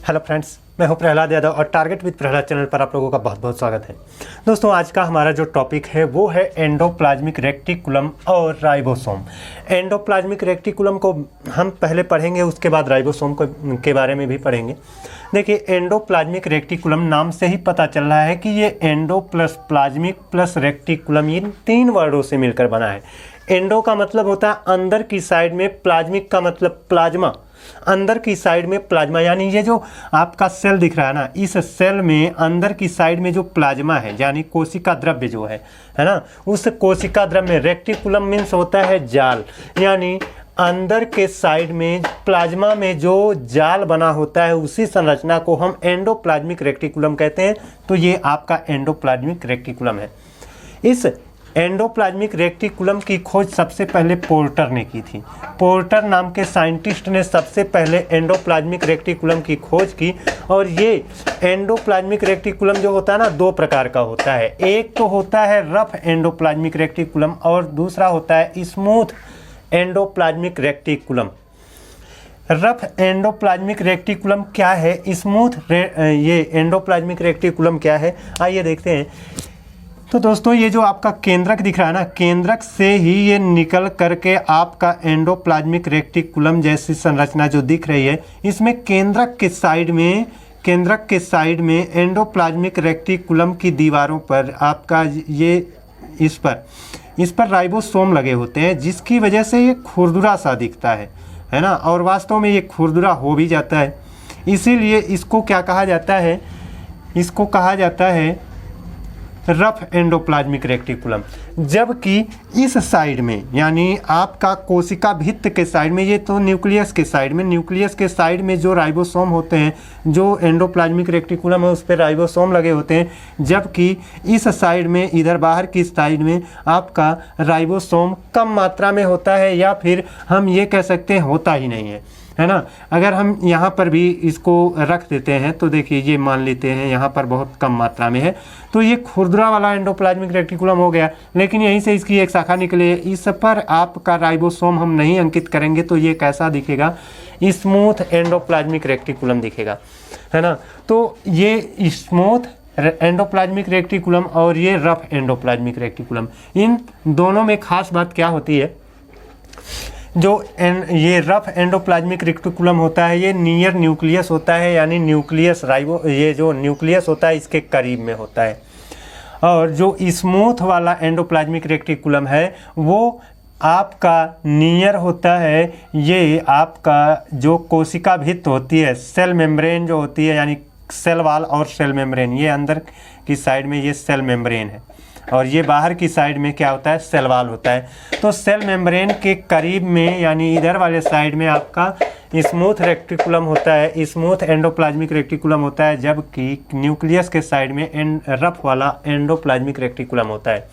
Hello friends, मैं हूं प्रहलाद यादव और टारगेट विद प्रहलाद चैनल पर आप लोगों का बहुत बहुत स्वागत है। दोस्तों, आज का हमारा जो टॉपिक है वो है एंडोप्लाज्मिक रेक्टिकुलम और राइबोसोम। एंडोप्लाज्मिक रेक्टिकुलम को हम पहले पढ़ेंगे, उसके बाद राइबोसोम के बारे में भी पढ़ेंगे। देखिए, एंडोप्लाज्मिक रेक्टिकुलम नाम से ही पता चल रहा है कि ये endo plus plasmic plus reticulum, इन तीन वर्डों से मिलकर बना है। एंडो का मतलब होता है अंदर की साइड में, प्लाज्मिक का मतलब प्लाज्मा, अंदर की साइड में प्लाज्मा, यानी ये जो आपका सेल दिख रहा है ना, इस सेल में अंदर की साइड में जो प्लाज्मा है यानी कोशिका द्रव्य जो है ना, उस कोशिका द्रव्य में रेक्टिकुलम मीन्स होता है जाल, यानी अंदर के साइड में प्लाज्मा में जो जाल बना होता है उसी संरचना को हम एंडोप्लाज्मिक रेक्टिकुलम कहते हैं। तो ये आपका एंडोप्लाज्मिक रेक्टिकुलम है। इस एंडोप्लाज्मिक रेक्टिकुलम की खोज सबसे पहले पोर्टर ने की थी। पोर्टर नाम के साइंटिस्ट ने सबसे पहले एंडोप्लाज्मिक रेक्टिकुलम की खोज की। और ये एंडोप्लाज्मिक रेक्टिकुलम जो होता है ना, दो प्रकार का होता है। एक तो होता है रफ एंडोप्लाज्मिक रेक्टिकुलम और दूसरा होता है smooth endoplasmic reticulum. Rough endoplasmic reticulum क्या है, स्मूथ ये एंडोप्लाज्मिक रेक्टिकुलम क्या है, आइए देखते हैं। तो दोस्तों, ये जो आपका केंद्रक दिख रहा है ना, केंद्रक से ही ये निकल करके आपका एंडोप्लाज्मिक रेक्टिकुलम जैसी संरचना जो दिख रही है, इसमें केंद्रक के साइड में एंडोप्लाज्मिक रेक्टिकुलम की दीवारों पर आपका ये इस पर राइबोसोम लगे होते हैं, जिसकी वजह से ये खुरदुरा सा दिखता है ना, और वास्तव में ये खुरदुरा हो भी जाता है। इसीलिए इसको क्या कहा जाता है, इसको कहा जाता है रफ एंडोप्लाज्मिक रेक्टिकुलम। जबकि इस साइड में, यानी आपका कोशिका भित्त के साइड में, ये तो न्यूक्लियस के साइड में जो राइबोसोम होते हैं, जो एंडोप्लाज्मिक रेक्टिकुलम है उस पर राइबोसोम लगे होते हैं। जबकि इस साइड में, इधर बाहर की साइड में आपका राइबोसोम कम मात्रा में होता है, या फिर हम ये कह सकते हैं होता ही नहीं है ना। अगर हम यहाँ पर भी इसको रख देते हैं तो देखिए, ये मान लेते हैं यहाँ पर बहुत कम मात्रा में है, तो ये खुरदुरा वाला एंडोप्लाज्मिक रेक्टिकुलम हो गया। लेकिन यहीं से इसकी एक शाखा निकली है, इस पर आपका राइबोसोम हम नहीं अंकित करेंगे तो ये कैसा दिखेगा, स्मूथ एंडोप्लाज्मिक रेक्टिकुलम दिखेगा, है ना। तो ये स्मूथ एंडोप्लाज्मिक रेक्टिकुलम और ये रफ एंडोप्लाज्मिक रेक्टिकुलम, इन दोनों में खास बात क्या होती है, जो ये रफ एंडोप्लाज्मिक रेक्टिकुलम होता है ये नियर न्यूक्लियस होता है, यानी न्यूक्लियस ये जो न्यूक्लियस होता है इसके करीब में होता है। और जो स्मूथ वाला एंडोप्लाज्मिक रेक्टिकुलम है वो आपका नियर होता है, ये आपका जो कोशिका भित्त होती है, सेल मेम्ब्रेन जो होती है, यानी सेल वाल और सेल मेम्ब्रेन, ये अंदर की साइड में ये सेल मेम्ब्रेन है और ये बाहर की साइड में क्या होता है, सेल वाल होता है। तो सेल मेम्ब्रेन के करीब में, यानी इधर वाले साइड में आपका स्मूथ रेक्टिकुलम होता है, स्मूथ एंडोप्लाज्मिक रेक्टिकुलम होता है, जबकि न्यूक्लियस के साइड में रफ वाला एंडोप्लाज्मिक रेक्टिकुलम होता है।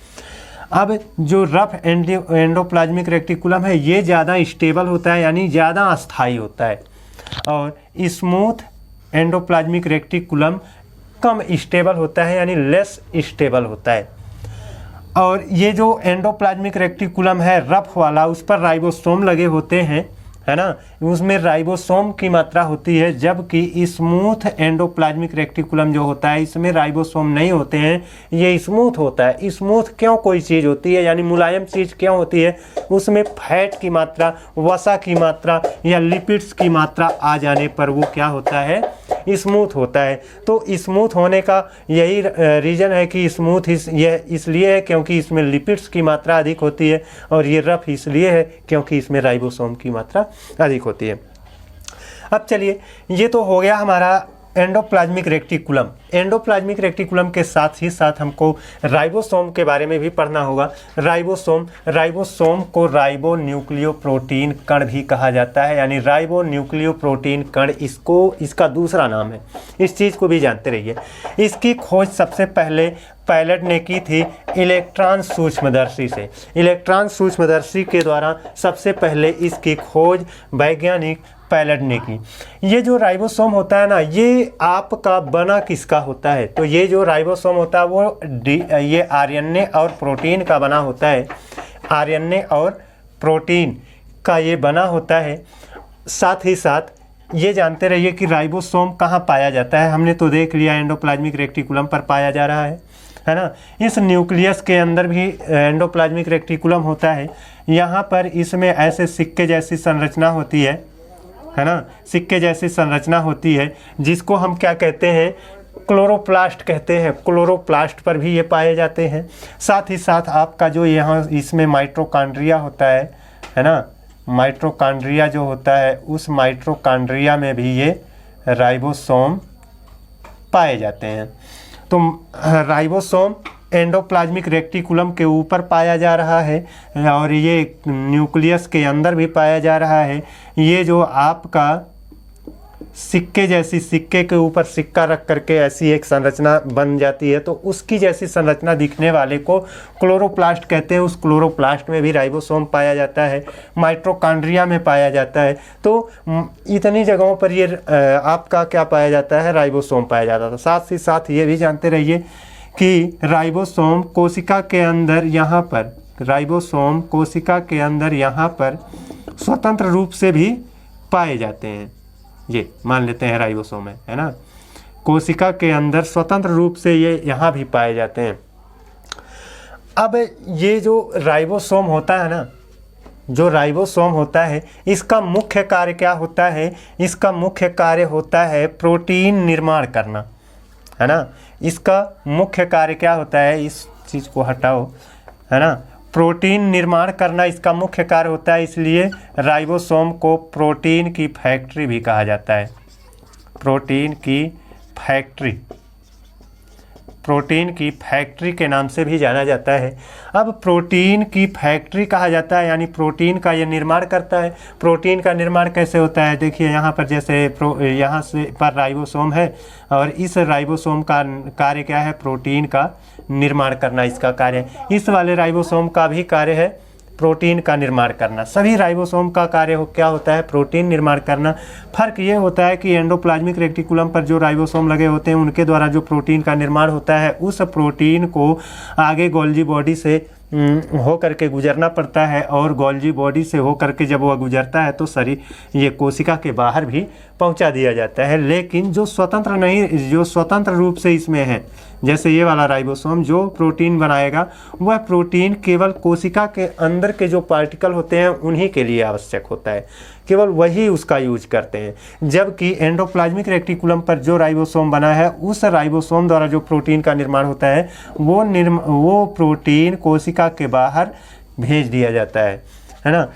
अब जो रफ एंडोप्लाज्मिक रेक्टिकुलम है ये ज़्यादा स्टेबल होता है, यानी ज़्यादा अस्थायी होता है, और स्मूथ एंडोप्लाज्मिक रेक्टिकुलम कम स्टेबल होता है, यानी लेस स्टेबल होता है। और ये जो एंडोप्लाज्मिक रेक्टिकुलम है रफ वाला, उस पर राइबोसोम लगे होते हैं, है ना, उसमें राइबोसोम की मात्रा होती है। जबकि स्मूथ एंडोप्लाज्मिक रेक्टिकुलम जो होता है इसमें राइबोसोम नहीं होते हैं, ये स्मूथ होता है। स्मूथ क्यों कोई चीज़ होती है, यानी मुलायम चीज़ क्यों होती है, उसमें फैट की मात्रा, वसा की मात्रा या लिपिड्स की मात्रा आ जाने पर वो क्या होता है, स्मूथ होता है। तो स्मूथ होने का यही रीज़न है कि स्मूथ ये इसलिए है क्योंकि इसमें लिपिड्स की मात्रा अधिक होती है, और ये रफ इसलिए है क्योंकि इसमें राइबोसोम की मात्रा अधिक होती है। अब चलिए, ये तो हो गया हमारा एंडोप्लाज्मिक रेक्टिकुलम। एंडोप्लाज्मिक रेक्टिकुलम के साथ ही साथ हमको राइबोसोम के बारे में भी पढ़ना होगा। राइबोसोम को राइबो न्यूक्लियोप्रोटीन कण भी कहा जाता है, यानी राइबो न्यूक्लियोप्रोटीन कण इसका दूसरा नाम है। इस चीज़ को भी जानते रहिए। इसकी खोज सबसे पहले पायलट ने की थी इलेक्ट्रॉन सूक्ष्मदर्शी से। इलेक्ट्रॉन सूक्ष्मदर्शी के द्वारा सबसे पहले इसकी खोज वैज्ञानिक पायलट ने की। ये जो राइबोसोम होता है ना, ये आपका बना किसका होता है, तो ये जो राइबोसोम होता है वो ये आरएनए और प्रोटीन का बना होता है। आरएनए और प्रोटीन का ये बना होता है। साथ ही साथ ये जानते रहिए कि राइबोसोम कहाँ पाया जाता है। हमने तो देख लिया एंडोप्लाज्मिक रेक्टिकुलम पर पाया जा रहा है ना। इस न्यूक्लियस के अंदर भी एंडोप्लाज्मिक रेक्टिकुलम होता है। यहाँ पर इसमें ऐसे सिक्के जैसी संरचना होती है ना, सिक्के जैसी संरचना होती है, जिसको हम क्या कहते हैं, क्लोरोप्लास्ट कहते हैं। क्लोरोप्लास्ट पर भी ये पाए जाते हैं। साथ ही साथ आपका जो यहाँ इसमें माइटोकॉन्ड्रिया होता है ना, माइटोकॉन्ड्रिया जो होता है, उस माइटोकॉन्ड्रिया में भी ये राइबोसोम पाए जाते हैं। तो राइबोसोम एंडोप्लाज्मिक रेक्टिकुलम के ऊपर पाया जा रहा है और ये न्यूक्लियस के अंदर भी पाया जा रहा है। ये जो आपका सिक्के जैसी, सिक्के के ऊपर सिक्का रख करके ऐसी एक संरचना बन जाती है, तो उसकी जैसी संरचना दिखने वाले को क्लोरोप्लास्ट कहते हैं। उस क्लोरोप्लास्ट में भी राइबोसोम पाया जाता है, माइटोकॉन्ड्रिया में पाया जाता है। तो इतनी जगहों पर ये आपका क्या पाया जाता है, राइबोसोम पाया जाता था। साथ ही साथ ये भी जानते रहिए कि राइबोसोम कोशिका के अंदर यहाँ पर, राइबोसोम कोशिका के अंदर यहाँ पर स्वतंत्र रूप से भी पाए जाते हैं। ये मान लेते हैं राइबोसोम है ना, कोशिका के अंदर स्वतंत्र रूप से ये यहाँ भी पाए जाते हैं। अब ये जो राइबोसोम होता है ना, जो राइबोसोम होता है, इसका मुख्य कार्य क्या होता है, इसका मुख्य कार्य होता है प्रोटीन निर्माण करना, है ना। इसका मुख्य कार्य क्या होता है, इस चीज़ को हटाओ, है ना, प्रोटीन निर्माण करना इसका मुख्य कार्य होता है। इसलिए राइबोसोम को प्रोटीन की फैक्ट्री भी कहा जाता है। प्रोटीन की फैक्ट्री, प्रोटीन की फैक्ट्री के नाम से भी जाना जाता है। अब प्रोटीन की फैक्ट्री कहा जाता है, यानी प्रोटीन का ये निर्माण करता है। प्रोटीन का निर्माण कैसे होता है, देखिए यहाँ पर जैसे यहाँ से पर राइबोसोम है और इस राइबोसोम का कार्य क्या है, प्रोटीन का निर्माण करना इसका कार्य है। इस वाले राइबोसोम का भी कार्य है प्रोटीन का निर्माण करना। सभी राइबोसोम का कार्य क्या होता है, प्रोटीन निर्माण करना। फर्क ये होता है कि एंडोप्लाज्मिक रेक्टिकुलम पर जो राइबोसोम लगे होते हैं, उनके द्वारा जो प्रोटीन का निर्माण होता है, उस प्रोटीन को आगे गोल्जी बॉडी से हो करके गुजरना पड़ता है और गोल्जी बॉडी से हो करके जब वह गुजरता है तो शरीर, ये कोशिका के बाहर भी पहुंचा दिया जाता है। लेकिन जो स्वतंत्र नहीं, जो स्वतंत्र रूप से इसमें है, जैसे ये वाला राइबोसोम जो प्रोटीन बनाएगा, वह प्रोटीन केवल कोशिका के अंदर के जो पार्टिकल होते हैं उन्हीं के लिए आवश्यक होता है, केवल वही उसका यूज करते हैं। जबकि एंडोप्लाज्मिक रेक्टिकुलम पर जो राइबोसोम बना है, उस राइबोसोम द्वारा जो प्रोटीन का निर्माण होता है, वो प्रोटीन कोशिका के बाहर भेज दिया जाता है ना।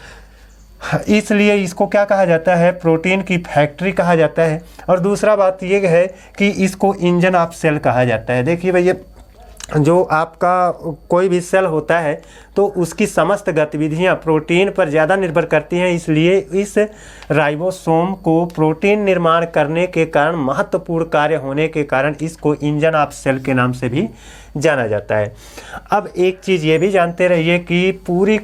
इसलिए इसको क्या कहा जाता है, प्रोटीन की फैक्ट्री कहा जाता है। और दूसरा बात ये है कि इसको इंजन ऑफ सेल कहा जाता है। देखिए भैया, जो आपका कोई भी सेल होता है तो उसकी समस्त गतिविधियां प्रोटीन पर ज़्यादा निर्भर करती हैं। इसलिए इस राइबोसोम को प्रोटीन निर्माण करने के कारण, महत्वपूर्ण कार्य होने के कारण, इसको इंजन ऑफ सेल के नाम से भी जाना जाता है। अब एक चीज़ ये भी जानते रहिए कि पूरी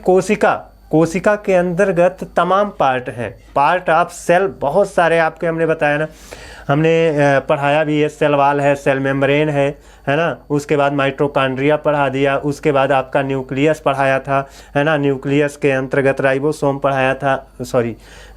कोशिका के अंतर्गत तमाम पार्ट हैं, पार्ट ऑफ सेल बहुत सारे आपके हमने बताया ना, हमने पढ़ाया भी है। सेल वाल है, सेल मेम्ब्रेन है ना, उसके बाद माइटोकॉन्ड्रिया पढ़ा दिया, उसके बाद आपका न्यूक्लियस पढ़ाया था, है ना, न्यूक्लियस के अंतर्गत राइबोसोम पढ़ाया था,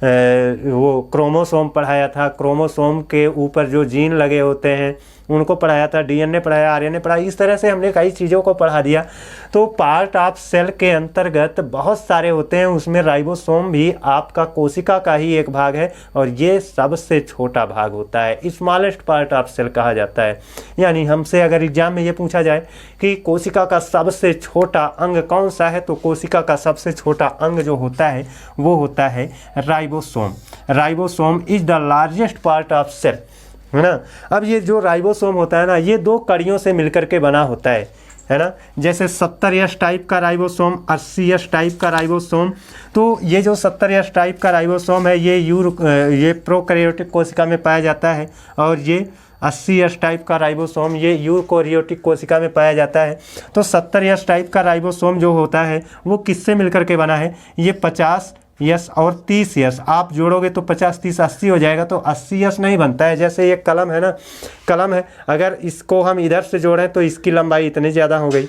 वो क्रोमोसोम पढ़ाया था, क्रोमोसोम के ऊपर जो जीन लगे होते हैं उनको पढ़ाया था, डीएनए पढ़ाया, आरएनए पढ़ाया, इस तरह से हमने कई चीज़ों को पढ़ा दिया। तो पार्ट ऑफ सेल के अंतर्गत बहुत सारे होते हैं, उसमें राइबोसोम भी आपका कोशिका का ही एक भाग है और ये सबसे छोटा भाग होता है, स्मॉलेस्ट पार्ट ऑफ सेल कहा जाता है। यानी हमसे अगर एग्जाम में ये पूछा जाए कि कोशिका का सबसे छोटा अंग कौन सा है, तो कोशिका का सबसे छोटा अंग जो होता है वो होता है ribosome. Ribosome is the largest part of cell, है ना। अब ये जो राइबोसोम होता है ना, ये दो कड़ियों से मिलकर के बना होता है ना। जैसे 70S टाइप का राइबोसोम, 80S टाइप का राइबोसोम। तो ये जो 70S टाइप का राइबोसोम है, ये प्रोकैरियोटिक कोशिका में पाया जाता है और ये 80S टाइप का राइबोसोम ये यूकैरियोटिक कोशिका में पाया जाता है। तो 70S टाइप का राइबोसोम जो होता है वो किससे मिलकर के बना है, ये 50S और 30S आप जोड़ोगे तो 50, 30, 80 हो जाएगा। तो 80S नहीं बनता है। जैसे ये कलम है ना, कलम है, अगर इसको हम इधर से जोड़ें तो इसकी लंबाई इतनी ज़्यादा हो गई,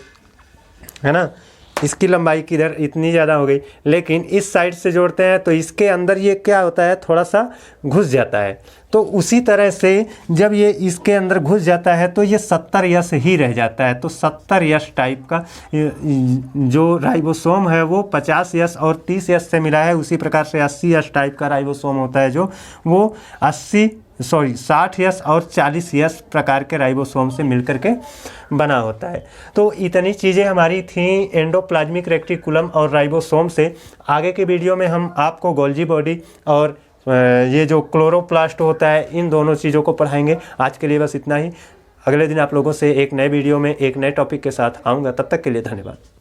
है ना, इसकी लंबाई किधर इतनी ज़्यादा हो गई, लेकिन इस साइड से जोड़ते हैं तो इसके अंदर ये क्या होता है, थोड़ा सा घुस जाता है। तो उसी तरह से जब ये इसके अंदर घुस जाता है तो ये 70 यस ही रह जाता है। तो 70 यस टाइप का जो राइबोसोम है वो 50 यस और 30 यस से मिला है। उसी प्रकार से 80 यस टाइप का राइबोसोम होता है जो वो 60 यस और 40 यस प्रकार के राइबोसोम से मिलकर के बना होता है। तो इतनी चीज़ें हमारी थी एंडोप्लाज्मिक रेक्टिकुलम और राइबोसोम से। आगे के वीडियो में हम आपको गोल्जी बॉडी और ये जो क्लोरोप्लास्ट होता है इन दोनों चीज़ों को पढ़ाएंगे। आज के लिए बस इतना ही। अगले दिन आप लोगों से एक नए वीडियो में एक नए टॉपिक के साथ आऊँगा। तब तक के लिए धन्यवाद।